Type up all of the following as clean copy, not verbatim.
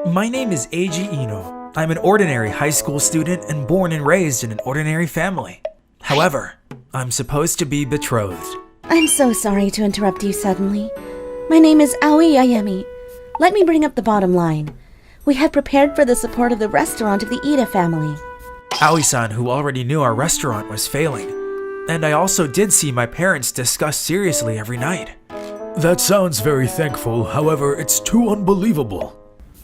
My name is Eiji Ino. I'm an ordinary high school student and born and raised in an ordinary family. However, I'm supposed to be betrothed. I'm so sorry to interrupt you suddenly. My name is Aoi Ayami. Let me bring up the bottom line. We have prepared for the support of the restaurant of the Ida family. Aoi-san, who already knew our restaurant was failing. And I also did see my parents discuss seriously every night. That sounds very thankful, however, it's too unbelievable.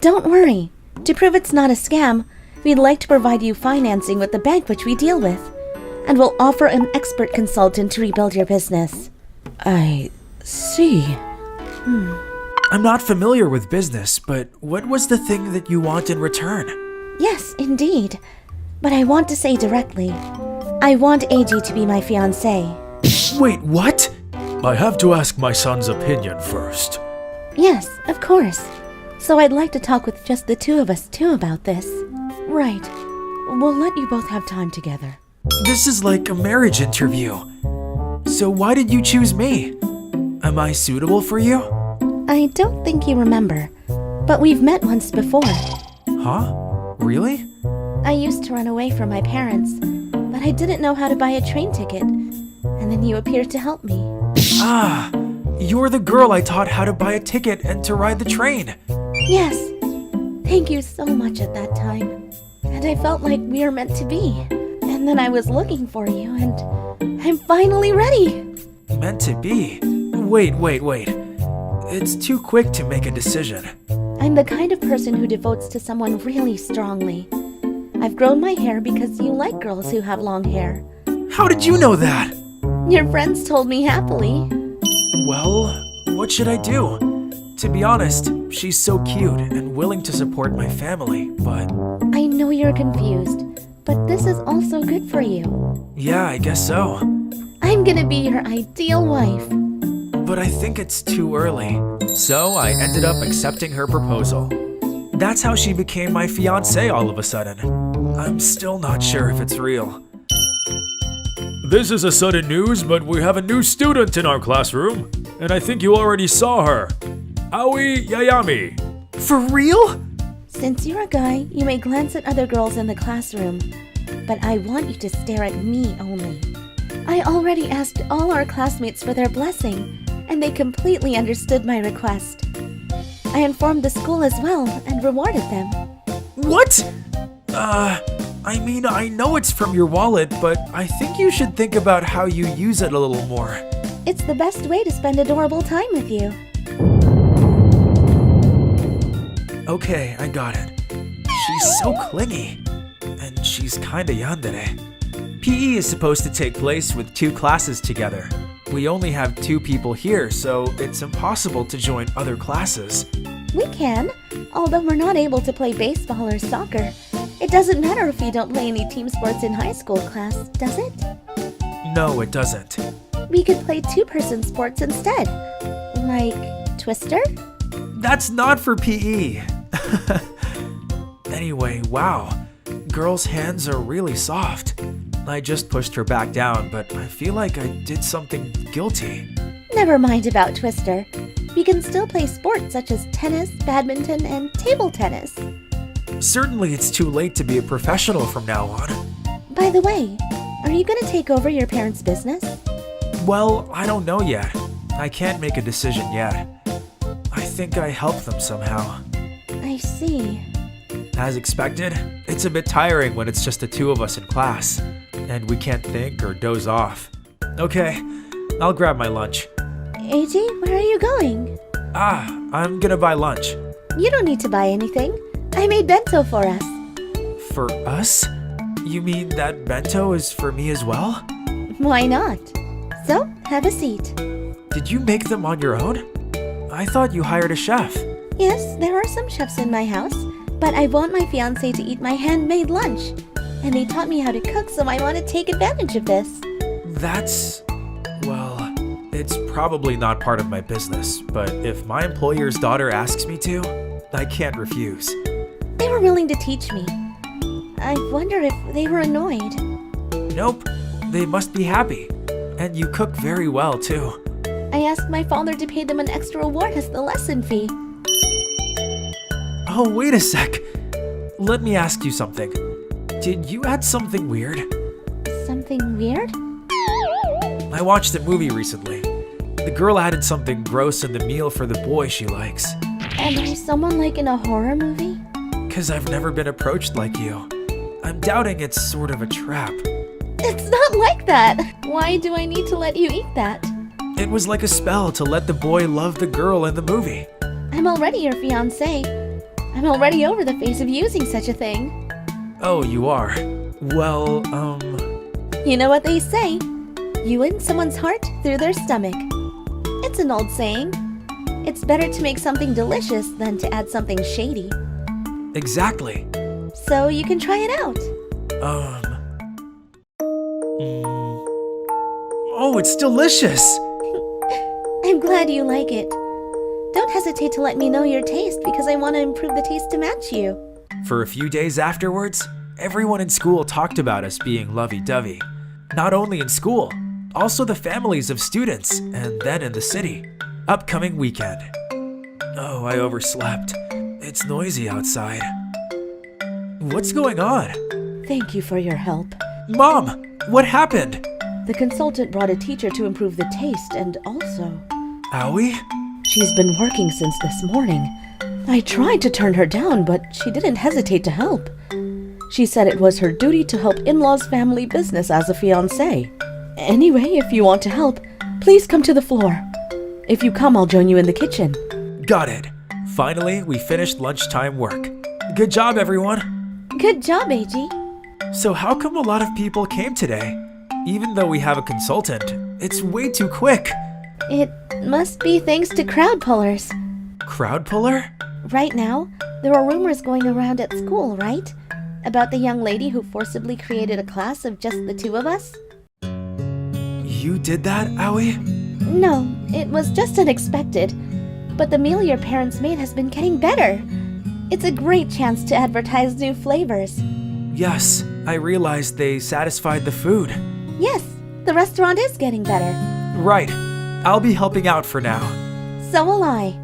Don't worry. To prove it's not a scam, we'd like to provide you financing with the bank which we deal with. And we'll offer an expert consultant to rebuild your business. I see. I'm not familiar with business, but what was the thing that you want in return? Yes, indeed. But I want to say directly, I want Eiji to be my fiance. Wait, what? I have to ask my son's opinion first. Yes, of course. So I'd like to talk with just the two of us too about this. Right. We'll let you both have time together. This is like a marriage interview. So why did you choose me? Am I suitable for you? I don't think you remember, but we've met once before. Huh? Really? I used to run away from my parents, but I didn't know how to buy a train ticket. And then you appeared to help me. Ah, you're the girl I taught how to buy a ticket and to ride the train. Yes. Thank you so much at that time. And I felt like we were meant to be. And then I was looking for you, and I'm finally ready. Meant to be? Wait. It's too quick to make a decision. I'm the kind of person who devotes to someone really strongly. I've grown my hair because you like girls who have long hair. How did you know that? Your friends told me happily. Well, what should I do? To be honest, she's so cute and willing to support my family, but... I know you're confused, but this is also good for you. Yeah, I guess so. I'm gonna be your ideal wife. But I think it's too early. So I ended up accepting her proposal. That's how she became my fiance all of a sudden. I'm still not sure if it's real. This is a sudden news, but we have a new student in our classroom, and I think you already saw her. Aoi Ayami. For real? Since you're a guy, you may glance at other girls in the classroom, but I want you to stare at me only. I already asked all our classmates for their blessing, and they completely understood my request. I informed the school as well and rewarded them. What? I know it's from your wallet, but I think you should think about how you use it a little more. It's the best way to spend adorable time with you. Okay, I got it. She's so clingy. And she's kinda yandere. PE is supposed to take place with 2 classes together. We only have 2 people here, so it's impossible to join other classes. We can, although we're not able to play baseball or soccer. It doesn't matter if you don't play any team sports in high school class, does it? No, it doesn't. We could play 2-person sports instead. Like Twister? That's not for PE. Anyway, wow. Girls' hands are really soft. I just pushed her back down, but I feel like I did something guilty. Never mind about Twister. We can still play sports such as tennis, badminton, and table tennis. Certainly it's too late to be a professional from now on. By the way, are you going to take over your parents' business? Well, I don't know yet. I can't make a decision yet. I think I help them somehow. I see. As expected, it's a bit tiring when it's just the 2 of us in class, and we can't think or doze off. Okay, I'll grab my lunch. Eiji, where are you going? I'm gonna buy lunch. You don't need to buy anything. I made bento for us. For us? You mean that bento is for me as well? Why not? So, have a seat. Did you make them on your own? I thought you hired a chef. Yes, there are some chefs in my house, but I want my fiance to eat my handmade lunch. And they taught me how to cook, so I want to take advantage of this. That's... well, it's probably not part of my business, but if my employer's daughter asks me to, I can't refuse. They were willing to teach me. I wonder if they were annoyed. Nope, they must be happy. And you cook very well, too. I asked my father to pay them an extra award as the lesson fee. Oh, wait a sec. Let me ask you something. Did you add something weird? Something weird? I watched a movie recently. The girl added something gross in the meal for the boy she likes. Am I someone like in a horror movie? 'Cause I've never been approached like you. I'm doubting it's sort of a trap. It's not like that! Why do I need to let you eat that? It was like a spell to let the boy love the girl in the movie. I'm already your fiance. I'm already over the phase of using such a thing. Oh, you are? Well, You know what they say? You win someone's heart through their stomach. It's an old saying. It's better to make something delicious than to add something shady. exactly. So you can try it out. Oh, it's delicious! I'm glad you like it. Don't hesitate to let me know your taste because I want to improve the taste to match you. For a few days afterwards, everyone in school talked about us being lovey-dovey. Not only in school, also the families of students, and then in the city. Upcoming weekend. Oh, I overslept. It's noisy outside. What's going on? Thank you for your help. Mom, what happened? The consultant brought a teacher to improve the taste and also... Aoi? She's been working since this morning. I tried to turn her down, but she didn't hesitate to help. She said it was her duty to help in-laws' family business as a fiancé. Anyway, if you want to help, please come to the floor. If you come, I'll join you in the kitchen. Got it. Finally, we finished lunchtime work. Good job, everyone. Good job, AG. So how come a lot of people came today? Even though we have a consultant, it's way too quick. It must be thanks to crowd pullers. Crowd puller? Right now, there are rumors going around at school, right? About the young lady who forcibly created a class of just the two of us? You did that, Aoi? No, it was just unexpected. But the meal your parents made has been getting better. It's a great chance to advertise new flavors. Yes, I realized they satisfied the food. Yes, the restaurant is getting better. Right. I'll be helping out for now. So will I.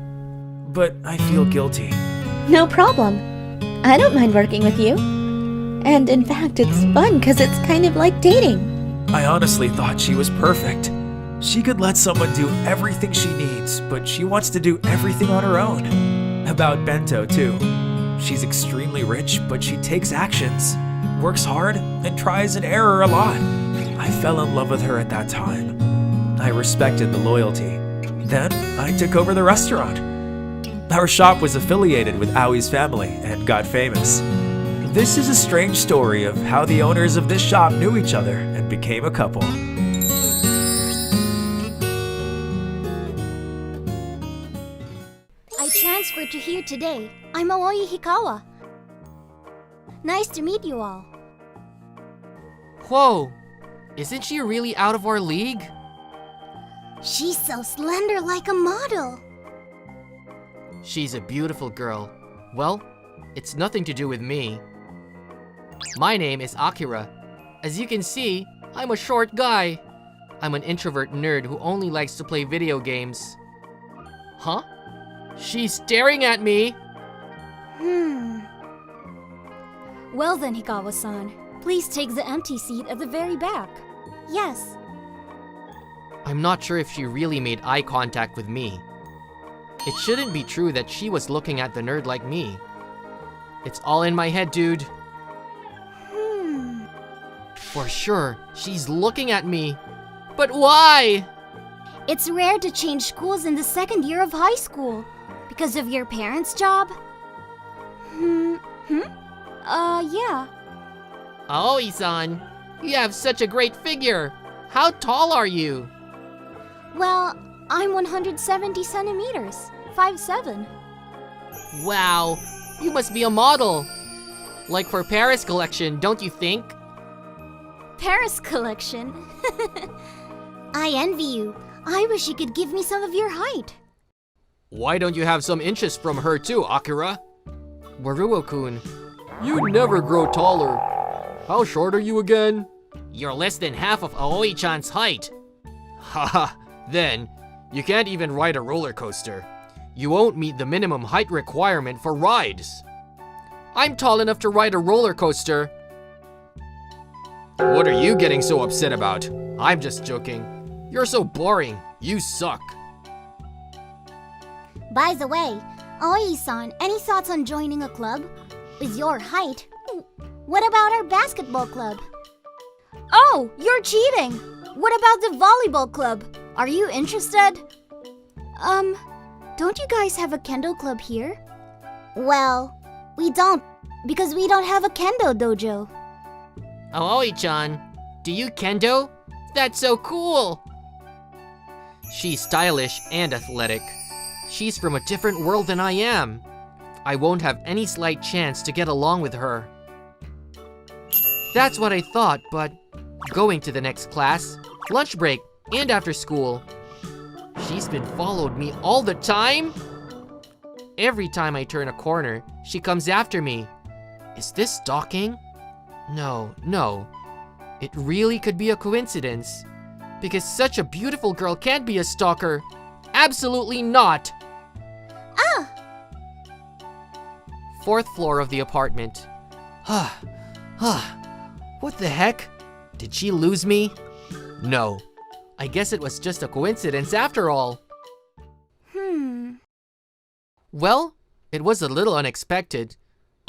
But I feel guilty. No problem. I don't mind working with you. And in fact, it's fun because it's kind of like dating. I honestly thought she was perfect. She could let someone do everything she needs, but she wants to do everything on her own. About Bento, too. She's extremely rich, but she takes actions, works hard, and tries and error a lot. I fell in love with her at that time. I respected the loyalty. Then I took over the restaurant. Our shop was affiliated with Aoi's family and got famous. This is a strange story of how the owners of this shop knew each other and became a couple. I transferred to here today. I'm Aoi Hikawa. Nice to meet you all. Whoa! Isn't she really out of our league? She's so slender like a model. She's a beautiful girl. Well, it's nothing to do with me. My name is Akira. As you can see, I'm a short guy. I'm an introvert nerd who only likes to play video games. Huh? She's staring at me! Well then, Hikawa-san, please take the empty seat at the very back. Yes. I'm not sure if she really made eye contact with me. It shouldn't be true that she was looking at the nerd like me. It's all in my head, dude. For sure, she's looking at me. But why? It's rare to change schools in the second year of high school. Because of your parents' job? Yeah. Aoi-san, you have such a great figure. How tall are you? Well, I'm 170 centimeters, 5'7". Wow, you must be a model. Like for Paris collection, don't you think? Paris collection. I envy you. I wish you could give me some of your height. Why don't you have some inches from her too, Akira? Waruo-kun, you never grow taller. How short are you again? You're less than half of Aoi-chan's height. Haha, then, you can't even ride a roller coaster. you won't meet the minimum height requirement for rides. I'm tall enough to ride a roller coaster. What are you getting so upset about? I'm just joking. You're so boring. You suck. By the way, Aoi-san, any thoughts on joining a club? With your height, what about our basketball club? Oh, you're cheating! What about the volleyball club? Are you interested? Don't you guys have a kendo club here? Well, we don't, because we don't have a kendo dojo. Aoi-chan, do you kendo? That's so cool! She's stylish and athletic. She's from a different world than I am. I won't have any slight chance to get along with her. That's what I thought, but going to the next class, lunch break, and after school, she's been followed me all the time? Every time I turn a corner, she comes after me. Is this stalking? No. It really could be a coincidence. Because such a beautiful girl can't be a stalker. Absolutely not. Ah! 4th floor of the apartment. What the heck? Did she lose me? No. I guess it was just a coincidence after all. Well, it was a little unexpected,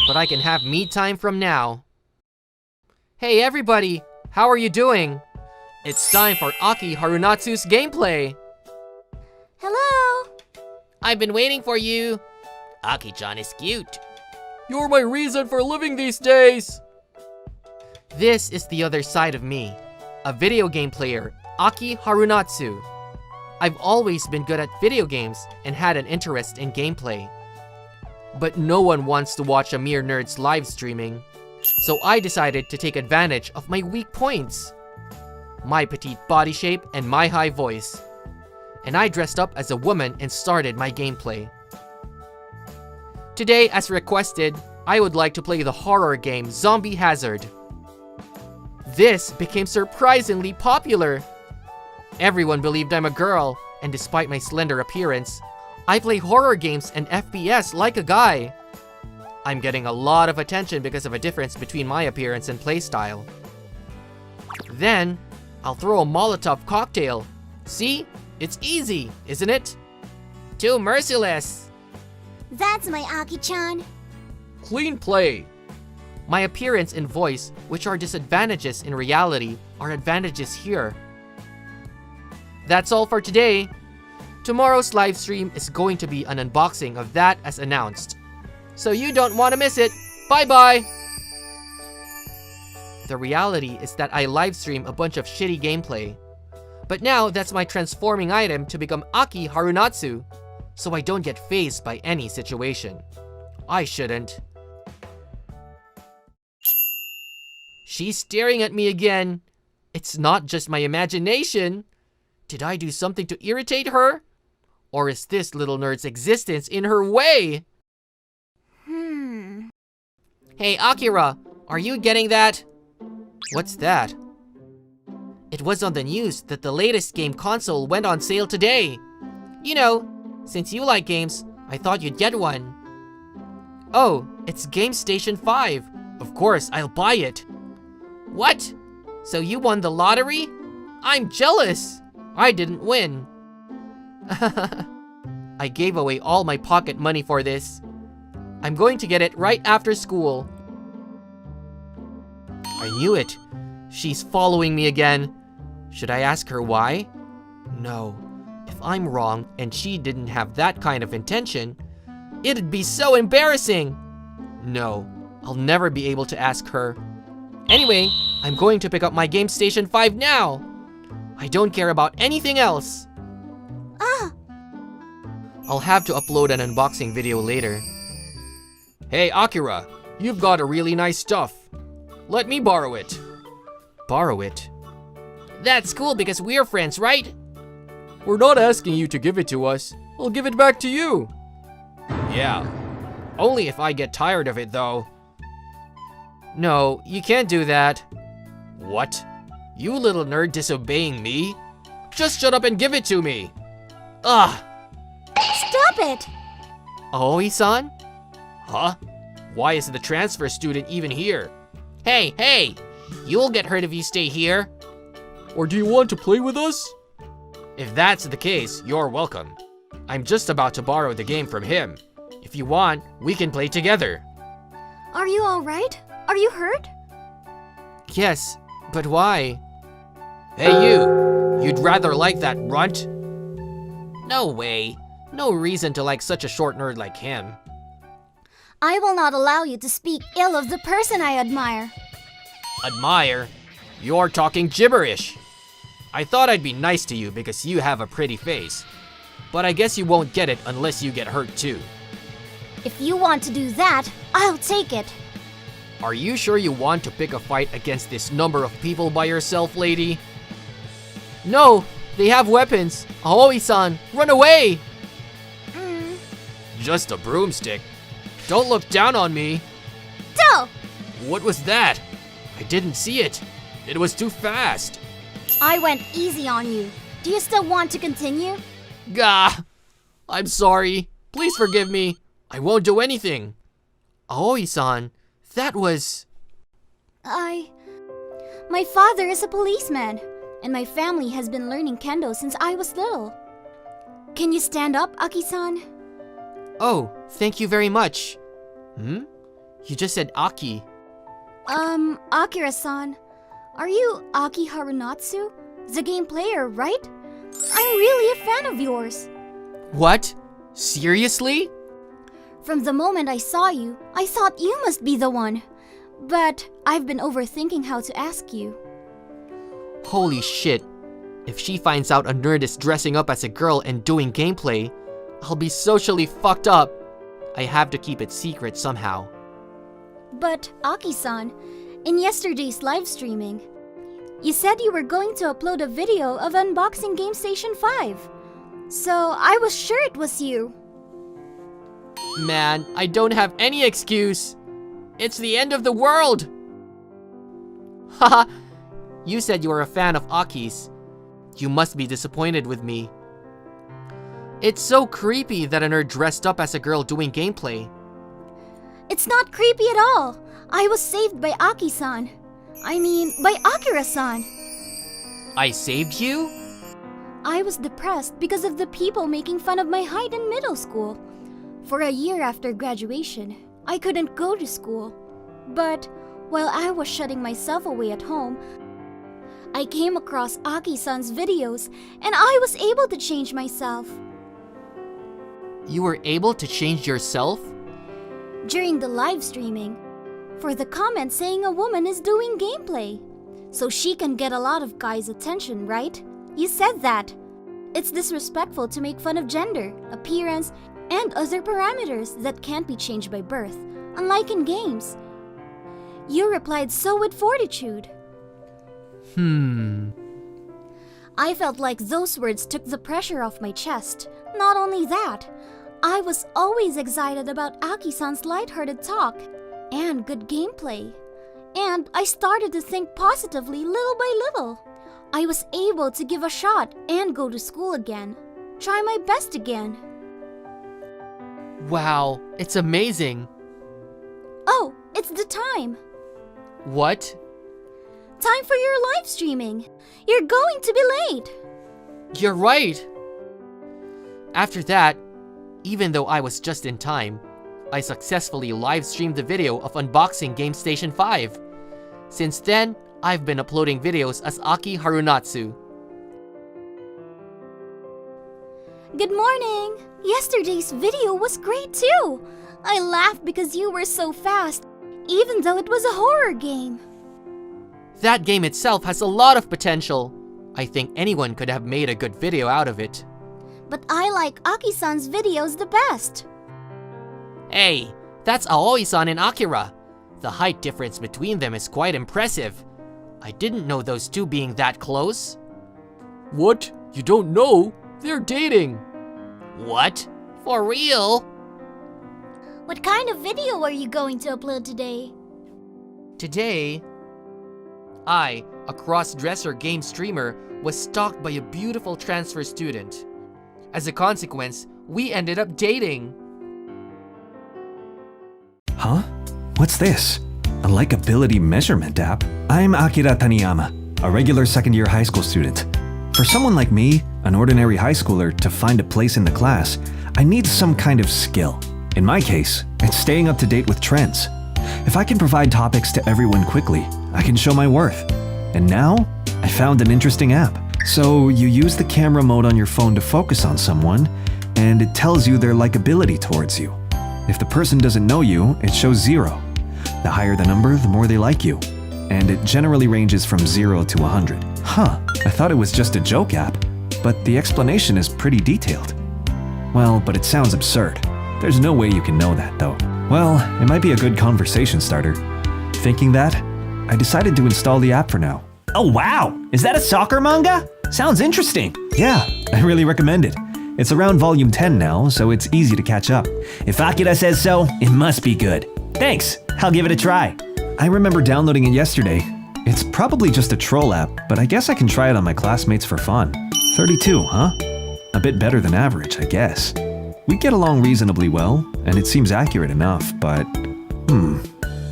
but I can have me time from now. Hey everybody, how are you doing? It's time for Aki Harunatsu's gameplay. Hello! I've been waiting for you. Aki-chan is cute. You're my reason for living these days. This is the other side of me, a video game player, Aki Harunatsu. I've always been good at video games and had an interest in gameplay. But no one wants to watch a mere nerd's live streaming, so I decided to take advantage of my weak points. My petite body shape and my high voice. And I dressed up as a woman and started my gameplay. Today, as requested, I would like to play the horror game Zombie Hazard. This became surprisingly popular. Everyone believed I'm a girl, and despite my slender appearance, I play horror games and FPS like a guy. I'm getting a lot of attention because of a difference between my appearance and playstyle. Then, I'll throw a Molotov cocktail. See? It's easy, isn't it? Too merciless. That's my Aki-chan. Clean play. My appearance and voice, which are disadvantages in reality, are advantages here. That's all for today. Tomorrow's live stream is going to be an unboxing of that as announced. So you don't want to miss it. Bye-bye! The reality is that I live stream a bunch of shitty gameplay. But now that's my transforming item to become Aki Harunatsu, so I don't get fazed by any situation. I shouldn't. She's staring at me again. It's not just my imagination. Did I do something to irritate her? Or is this little nerd's existence in her way? Hey Akira, are you getting that? What's that? It was on the news that the latest game console went on sale today. You know, since you like games, I thought you'd get one. Oh, it's Game Station 5. Of course, I'll buy it. What? So you won the lottery? I'm jealous. I didn't win. I gave away all my pocket money for this. I'm going to get it right after school. I knew it. She's following me again. Should I ask her why? No. If I'm wrong and she didn't have that kind of intention, it'd be so embarrassing. No, I'll never be able to ask her. Anyway, I'm going to pick up my Game Station 5 now. I don't care about anything else. I'll have to upload an unboxing video later. Hey Akira, you've got a really nice stuff. Let me borrow it. Borrow it? That's cool because we're friends, right? We're not asking you to give it to us. I'll give it back to you. Yeah. Only if I get tired of it though. No, you can't do that. What? You little nerd disobeying me? Just shut up and give it to me. Ugh. Stop it! Aoi-san? Huh? Why is the transfer student even here? Hey, hey! You'll get hurt if you stay here. Or do you want to play with us? If that's the case, you're welcome. I'm just about to borrow the game from him. If you want, we can play together. Are you alright? Are you hurt? Yes, but why? Hey you! You'd rather like that runt? No way. No reason to like such a short nerd like him. I will not allow you to speak ill of the person I admire. Admire? You're talking gibberish. I thought I'd be nice to you because you have a pretty face. But I guess you won't get it unless you get hurt too. If you want to do that, I'll take it. Are you sure you want to pick a fight against this number of people by yourself, lady? No, they have weapons. Aoi-san, run away! Just a broomstick. Don't look down on me. Do! What was that? I didn't see it. It was too fast. I went easy on you. Do you still want to continue? Gah! I'm sorry. Please forgive me. I won't do anything. Aoi-san, that was... My father is a policeman, and my family has been learning kendo since I was little. Can you stand up, Aki-san? Oh, thank you very much. You just said Aki. Akira-san, are you Aki Harunatsu? The game player, right? I'm really a fan of yours. What? Seriously? From the moment I saw you, I thought you must be the one. But I've been overthinking how to ask you. Holy shit. If she finds out a nerd is dressing up as a girl and doing gameplay, I'll be socially fucked up. I have to keep it secret somehow. But, Aki-san, in yesterday's live streaming, you said you were going to upload a video of unboxing Game Station 5. So I was sure it was you. Man, I don't have any excuse. It's the end of the world. Haha, you said you were a fan of Aki's. You must be disappointed with me. It's so creepy that a nerd dressed up as a girl doing gameplay. It's not creepy at all. I was saved by Aki-san. I mean, by Akira-san. I saved you? I was depressed because of the people making fun of my height in middle school. For a year after graduation, I couldn't go to school. But while I was shutting myself away at home, I came across Aki-san's videos and I was able to change myself. You were able to change yourself? During the live streaming, for the comment saying a woman is doing gameplay. So she can get a lot of guys' attention, right? You said that. It's disrespectful to make fun of gender, appearance, and other parameters that can't be changed by birth, unlike in games. You replied so with fortitude. I felt like those words took the pressure off my chest. Not only that, I was always excited about Aki-san's lighthearted talk and good gameplay. And I started to think positively little by little. I was able to give a shot and go to school again. Try my best again. Wow, it's amazing. Oh, it's the time. What? Time for your live streaming. You're going to be late. You're right. After that, even though I was just in time, I successfully live streamed the video of unboxing Game Station 5. Since then, I've been uploading videos as Aki Harunatsu. Good morning. Yesterday's video was great too. I laughed because you were so fast, even though it was a horror game. That game itself has a lot of potential. I think anyone could have made a good video out of it. But I like Aki-san's videos the best. Hey, that's Aoi-san and Akira. The height difference between them is quite impressive. I didn't know those two being that close. What? You don't know? They're dating. What? For real? What kind of video are you going to upload today? Today, I, a cross-dresser game streamer, was stalked by a beautiful transfer student. As a consequence, we ended up dating. Huh? What's this? A likability measurement app? I'm Akira Taniyama, a regular second-year high school student. For someone like me, an ordinary high schooler, to find a place in the class, I need some kind of skill. In my case, it's staying up to date with trends. If I can provide topics to everyone quickly, I can show my worth. And now, I found an interesting app. So you use the camera mode on your phone to focus on someone, and it tells you their likability towards you. If the person doesn't know you, it shows 0. The higher the number, the more they like you. And it generally ranges from 0 to 100. Huh, I thought it was just a joke app, but the explanation is pretty detailed. Well, but it sounds absurd. There's no way you can know that, though. Well, it might be a good conversation starter. Thinking that, I decided to install the app for now. Oh wow! Is that a soccer manga? Sounds interesting. Yeah, I really recommend it. It's around volume 10 now, so it's easy to catch up. If Akira says so, it must be good. Thanks, I'll give it a try. I remember downloading it yesterday. It's probably just a troll app, but I guess I can try it on my classmates for fun. 32, huh? A bit better than average, I guess. We get along reasonably well, and it seems accurate enough, but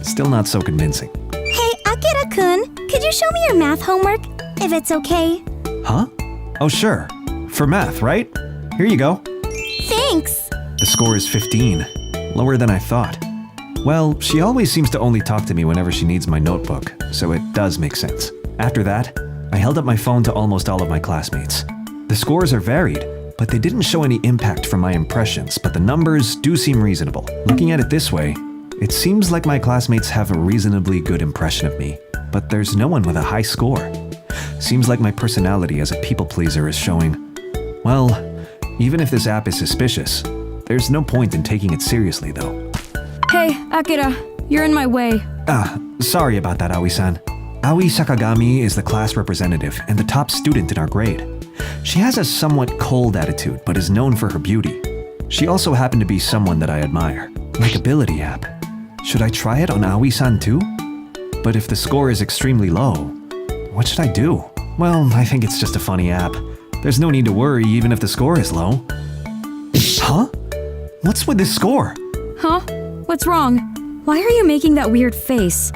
still not so convincing. Hey, Akira-kun, could you show me your math homework, if it's okay? Huh? Oh sure. For math, right? Here you go. Thanks! The score is 15. Lower than I thought. Well, she always seems to only talk to me whenever she needs my notebook, so it does make sense. After that, I held up my phone to almost all of my classmates. The scores are varied, but they didn't show any impact from my impressions, but the numbers do seem reasonable. Looking at it this way, it seems like my classmates have a reasonably good impression of me, but there's no one with a high score. Seems like my personality as a people pleaser is showing. Well, even if this app is suspicious, there's no point in taking it seriously though. Hey, Akira, you're in my way. Sorry about that, Aoi-san. Aoi Sakagami is the class representative and the top student in our grade. She has a somewhat cold attitude, but is known for her beauty. She also happened to be someone that I admire. Likeability app. Should I try it on Aoi-san too? But if the score is extremely low, what should I do? Well, I think it's just a funny app. There's no need to worry even if the score is low. Huh? What's with this score? Huh? What's wrong? Why are you making that weird face?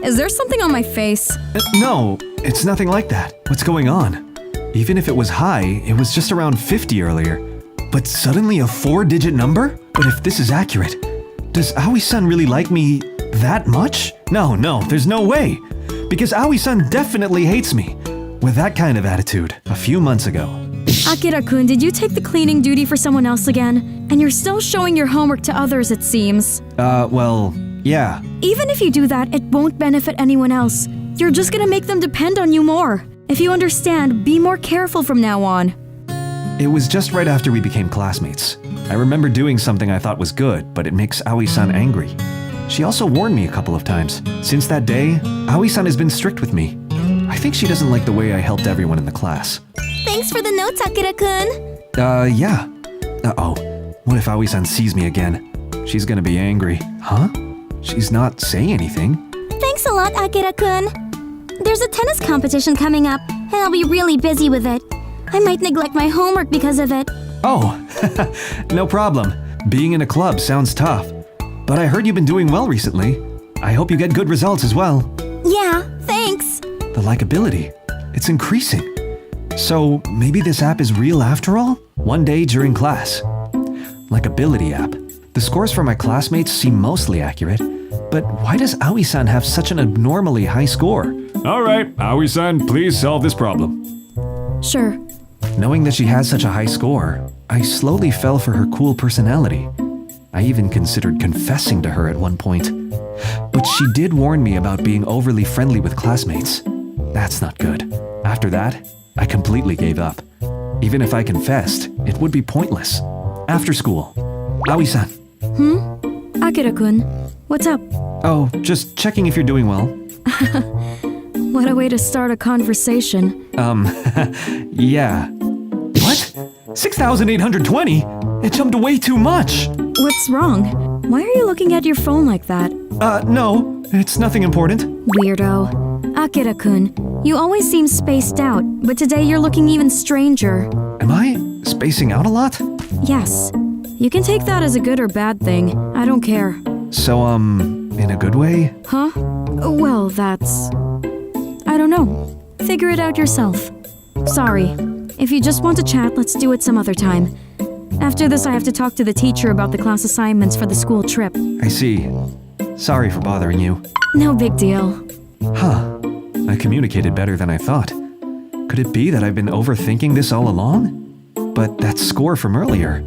Is there something on my face? No, it's nothing like that. What's going on? Even if it was high, it was just around 50 earlier. But suddenly a 4-digit number? But if this is accurate, does Aoi-san really like me that much? No, there's no way. Because Aoi-san definitely hates me. With that kind of attitude, a few months ago. Akira-kun, did you take the cleaning duty for someone else again? And you're still showing your homework to others, it seems. Well, yeah. Even if you do that, it won't benefit anyone else. You're just gonna make them depend on you more. If you understand, be more careful from now on. It was just right after we became classmates. I remember doing something I thought was good, but it makes Aoi-san angry. She also warned me a couple of times. Since that day, Aoi-san has been strict with me. I think she doesn't like the way I helped everyone in the class. Thanks for the notes, Akira-kun. Yeah. Uh-oh. What if Aoi-san sees me again? She's gonna be angry. Huh? She's not saying anything. Thanks a lot, Akira-kun. There's a tennis competition coming up, and I'll be really busy with it. I might neglect my homework because of it. Oh, no problem. Being in a club sounds tough. But I heard you've been doing well recently. I hope you get good results as well. Yeah, thanks. The likability, it's increasing. So maybe this app is real after all? One day during class. Likability app. The scores for my classmates seem mostly accurate. But why does Aoi-san have such an abnormally high score? Alright, Aoi-san, please solve this problem. Sure. Knowing that she has such a high score, I slowly fell for her cool personality. I even considered confessing to her at one point. But she did warn me about being overly friendly with classmates. That's not good. After that, I completely gave up. Even if I confessed, it would be pointless. After school. Aoi-san. Akira-kun, what's up? Oh, just checking if you're doing well. What a way to start a conversation. Yeah. What? 6,820? It jumped way too much! What's wrong? Why are you looking at your phone like that? No. It's nothing important. Weirdo. Akira-kun, you always seem spaced out, but today you're looking even stranger. Am I spacing out a lot? Yes. You can take that as a good or bad thing. I don't care. So, in a good way? Huh? Well, that's... I don't know. Figure it out yourself. Sorry. If you just want to chat, let's do it some other time. After this, I have to talk to the teacher about the class assignments for the school trip. I see. Sorry for bothering you. No big deal. Huh. I communicated better than I thought. Could it be that I've been overthinking this all along? But that score from earlier,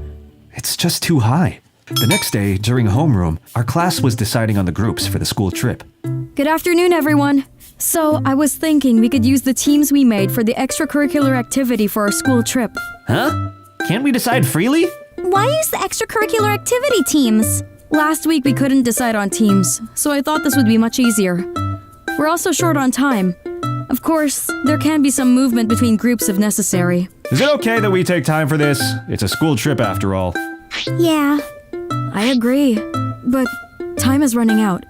it's just too high. The next day, during homeroom, our class was deciding on the groups for the school trip. Good afternoon, everyone. So, I was thinking we could use the teams we made for the extracurricular activity for our school trip. Huh? Can't we decide freely? Why use the extracurricular activity teams? Last week we couldn't decide on teams, so I thought this would be much easier. We're also short on time. Of course, there can be some movement between groups if necessary. Is it okay that we take time for this? It's a school trip after all. Yeah, I agree. But time is running out.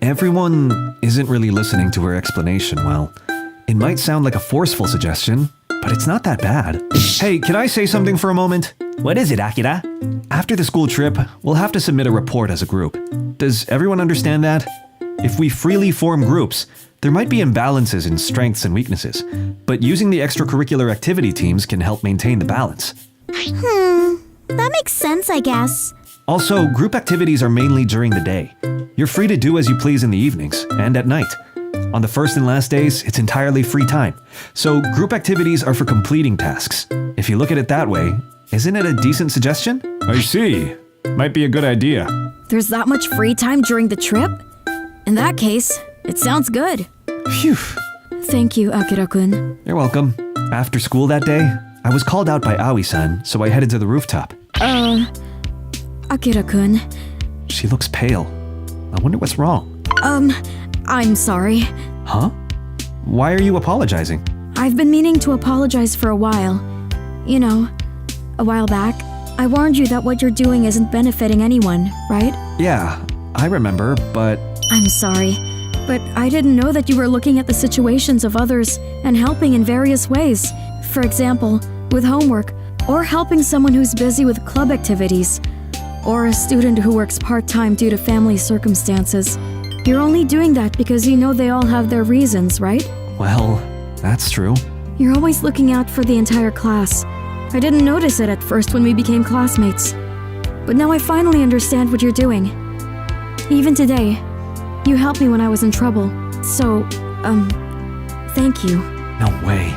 Everyone isn't really listening to her explanation well. It might sound like a forceful suggestion, but it's not that bad. Hey, can I say something for a moment? What is it, Akira? After the school trip, we'll have to submit a report as a group. Does everyone understand that? If we freely form groups, there might be imbalances in strengths and weaknesses, but using the extracurricular activity teams can help maintain the balance. That makes sense, I guess. Also, group activities are mainly during the day. You're free to do as you please in the evenings and at night. On the first and last days, it's entirely free time. So group activities are for completing tasks. If you look at it that way, isn't it a decent suggestion? I see. Might be a good idea. There's that much free time during the trip? In that case, it sounds good. Phew. Thank you, Akira-kun. You're welcome. After school that day, I was called out by Aoi-san, so I headed to the rooftop. Akira-kun. She looks pale. I wonder what's wrong. I'm sorry. Huh? Why are you apologizing? I've been meaning to apologize for a while. You know, a while back, I warned you that what you're doing isn't benefiting anyone, right? Yeah, I remember, but... I'm sorry, but I didn't know that you were looking at the situations of others and helping in various ways. For example, with homework, or helping someone who's busy with club activities, or a student who works part-time due to family circumstances. You're only doing that because you know they all have their reasons, right? Well, that's true. You're always looking out for the entire class. I didn't notice it at first when we became classmates. But now I finally understand what you're doing. Even today, you helped me when I was in trouble. So, thank you. No way.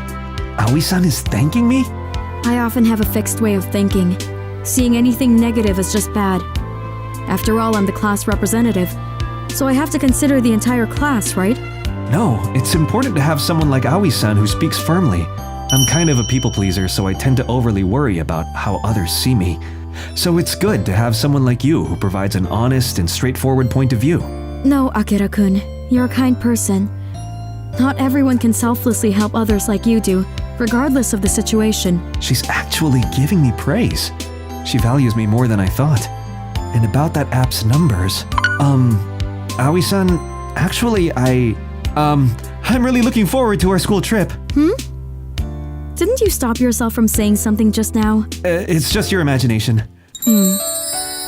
Aoi-san is thanking me? I often have a fixed way of thinking. Seeing anything negative is just bad. After all, I'm the class representative, so I have to consider the entire class, right? No, it's important to have someone like Aoi-san who speaks firmly. I'm kind of a people pleaser, so I tend to overly worry about how others see me. So it's good to have someone like you who provides an honest and straightforward point of view. No, Akira-kun, you're a kind person. Not everyone can selflessly help others like you do, regardless of the situation. She's actually giving me praise. She values me more than I thought. And about that app's numbers, Aoi-san, actually, I'm really looking forward to our school trip. Didn't you stop yourself from saying something just now? It's just your imagination.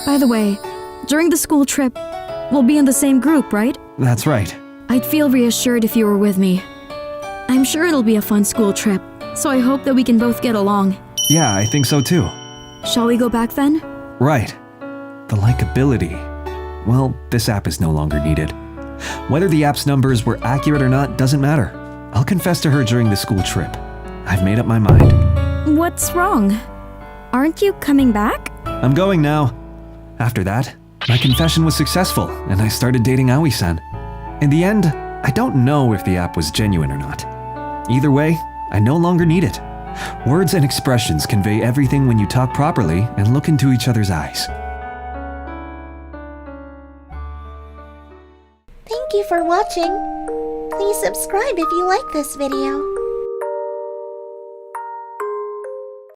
By the way, during the school trip, we'll be in the same group, right? That's right. I'd feel reassured if you were with me. I'm sure it'll be a fun school trip, so I hope that we can both get along. Yeah, I think so too. Shall we go back then? Right. The likeability. Well, this app is no longer needed. Whether the app's numbers were accurate or not doesn't matter. I'll confess to her during the school trip. I've made up my mind. What's wrong? Aren't you coming back? I'm going now. After that, my confession was successful and I started dating Aoi-san. In the end, I don't know if the app was genuine or not. Either way, I no longer need it. Words and expressions convey everything when you talk properly and look into each other's eyes. Thank you for watching. Please subscribe if you like this video.